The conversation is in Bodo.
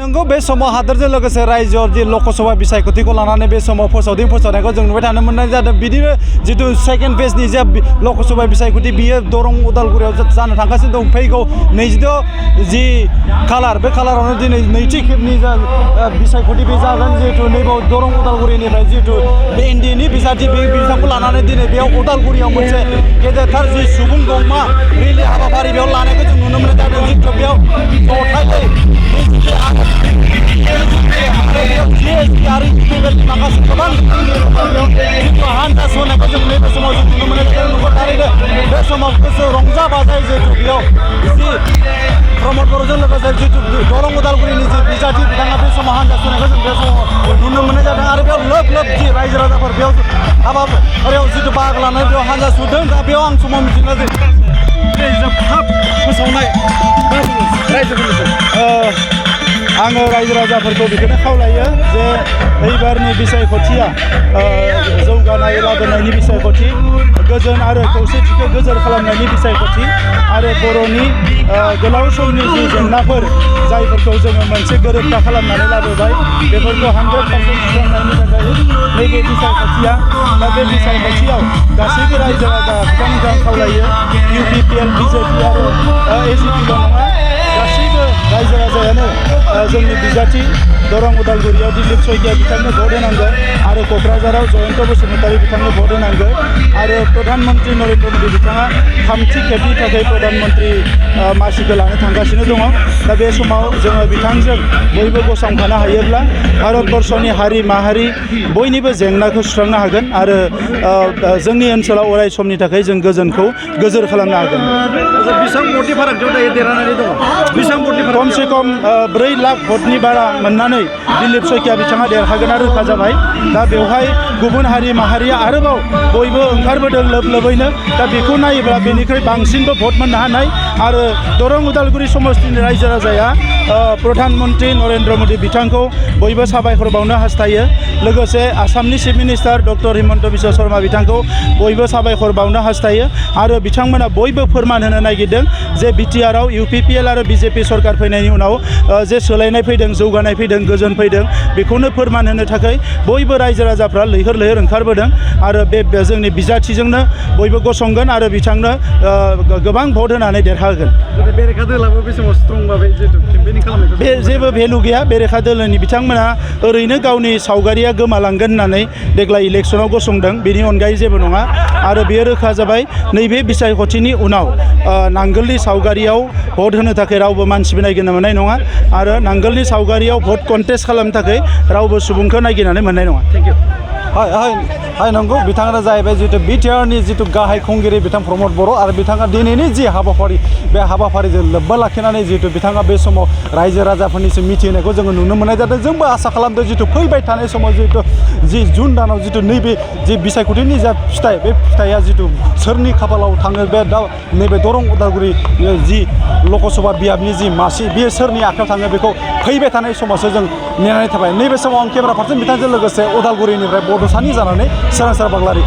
नंगौ बे समाव हादोरजों लोगोसे रायजोआव जि लकसभा बिसायख'थिखौ लानानै बे समाव फोसावनायखौ जों नुबाय थानो मोननाय जादों बिदिनो जिथु सेकेन्ड फेजनि जे लकसभा बिसायख'थि बियो दरं उदालगुरियाव जानो थांगासिनो दं फैगौ 22 जि खालार बे खालारावनो दिनै नैथि खेबनि जा बिसायख'थि बे जागोन जिहेतु नैबाव दरं उदालगुरिनिफ्राय जिहेतु बे एनडिएनि बिजाथि बे बिथांखौ लानानै दिनै बेयाव उदालगुरियाव मोनसे गेदेरथार जि सुबुं गंमा रिलि हाबाफारि बेयाव लानायखौ जों नुनो मोननाय जादों जिहेतु बेयाव जथायै माखासे गोबां हान्जा सोनायखौ जों नैबे समाव जों नुनो मोननाय जादों थारैनो बे समाव गोसो रंजा बाजायै जिहेतु बेयाव जि प्रमद बर'जों लोगोसे जितु दरं उदालगुरिनि जि बिजाथि बिथाङा बे समाव हान्जा सोनायखौ जों बे समाव नुनो मोननाय जादों आरो बेयाव लोब लोब जि रायजो राजाफोर बेयाव हाबाफारियाव जितु बाहागो लानानै बेयाव हान्जा सुरदों दा बेयाव आं समाव मिथिनो जोबथाब फोसावनाय रायजोफोरनिफ्राय आङो रायजो राजाफोरखौ बेखौनो खावलायो जे एबारनि बिसायख'थिया जौगानाय लाबोनायनि बिसायख'थि गोजोन आरो खौसेथिखौ गोजोर खालामनायनि बिसायख'थि आरो बर'नि गोलाव समनि जि जेंनाफोर जायफोरखौ जोङो मोनसे गोरोबथा खालामनानै लाबोबाय बेफोरखौ 100% सुस्रांनायनि थाखाय नैबे बिसायख'थिया दा बे बिसायख'थियाव गासैबो रायजो राजा बिथांमोनखौ खावलायो UPPL BJP आरो ACPल' नङा गासैबो रायजो राजायानो जोंनि बिजाथि दरं उदालगुरियाव दिलीप शइकिया बिथांनो भट होनांगोन आरो क'क्राझाराव जयन्त बसुमतारी बिथांनो भट होनांगोन आरो प्रधानमन्त्री नरेन्द्र मोदी बिथाङा थामथि खेबनि थाखाय प्रधानमन्त्री मासिखौ लानो थांगासिनो दङ दा बे समाव जोङो बिथांजों बयबो गसंफानो हायोब्ला भारतबर्षनि हारि माहारि बयनिबो जेंनाखौ सुस्रांनो हागोन आरो जोंनि ओनसोलाव अराय समनि थाखाय जों गोजोनखौ गोजोर खालामनो हागोन बेसेबां भटनि फारागथियाव दायो देरहानानै दङ बेसेबां भटनि खमसे खम 4 लाख भटनि बारा मोननानै दिलीप शइकिया बिथाङा देरहागोना रोखा जाबाय दा बेवहाय गुबुन हारि माहारिया आरोबाव बयबो ओंखारबोदों लोब लोबैनो दा बेखौ नायोब्ला बेनिख्रुइ बांसिनबो भट मोननो हानाय आरो दरं उदालगुरि समस्तिनि रायजो राजाया प्रधानमन्त्री नरेन्द्र मोदी बिथांखौ बयबो साबायखर बावनो हास्थायो लोगोसे आसामनि chief minister doctor Himanta Biswa Sharma बिथांखौ बयबो साबायखर बावनो हास्थायो आरो बिथांमोना बयबो फोरमान होनो नागिरदों जे बिटिआरआव UPPL आरो BJP सरकार फैनायनि उनाव जे सोलायनाय फैदों जौगानाय फैदों गोजोन फैदों बेखौनो फोरमान होनो थाखाय बयबो रायजो राजाफ्रा लैहोर लैहोर ओंखारबोदों आरो बे जोंनि बिजाथिजोंनो बयबो गसंगोन आरो बिथांनो गोबां भट होनानै देरहागोन बेरेखा दोलाबो बे समाव स्ट्रं भाबै केम्पेनिं खालामनायखौ बे जेबो भेलु गैया बेरेखा दोलोनि बिथांमोना ओरैनो गावनि सावगारिया गोमालांगोन होननानै देग्लाय इलेक्सनाव गसंदों बेनि अनगायै जेबो नङा आरो बेयो रोखा जाबाय नैबे बिसायख'थिनि उनाव नांगोलनि सावगारियाव भट होनो थाखाय रावबो मानसिबो नागिरनो मोननाय नङा आरो नांगोलनि सावगारियाव भट कन्टेस्ट खालामनो थाखाय रावबो सुबुंखौ नागिरनानै मोननाय नङा थेंक इउ हाय नंगौ बिथाङानो जाहैबाय जितु बिटिआरनि जितु गाहाय खुंगिरि बिथां प्रमद बर' आरो बिथाङा दिनैनि जि हाबाफारि बे हाबाफारिजों लोब्बा लाखिनानै जितु बिथाङा बे समाव रायजो राजाफोरनिसिम मिथिहोनायखौ जोङो नुनो मोननाय जादों जोंबो आसा खालामदों जितु फैबाय थानाय समाव जितु जि जुन दानाव जितु नैबे जि बिसायख'थिनि जा फिथाइ बे फिथाइया जितु सोरनि खाफालाव थाङो बे दा नैबे दरं उदालगुरि जि लकसभा बियाबनि जि मासि बेयो सोरनि आखायाव थाङो बेखौ फैबाय थानाय समावसो जों नेनानै थाबाय नैबे समाव आं केमेरा पार्सन बिथांजों लोगोसे उदालगुरिनिफ्राय बड'सानि जानानै सोरांसार बाग्लारि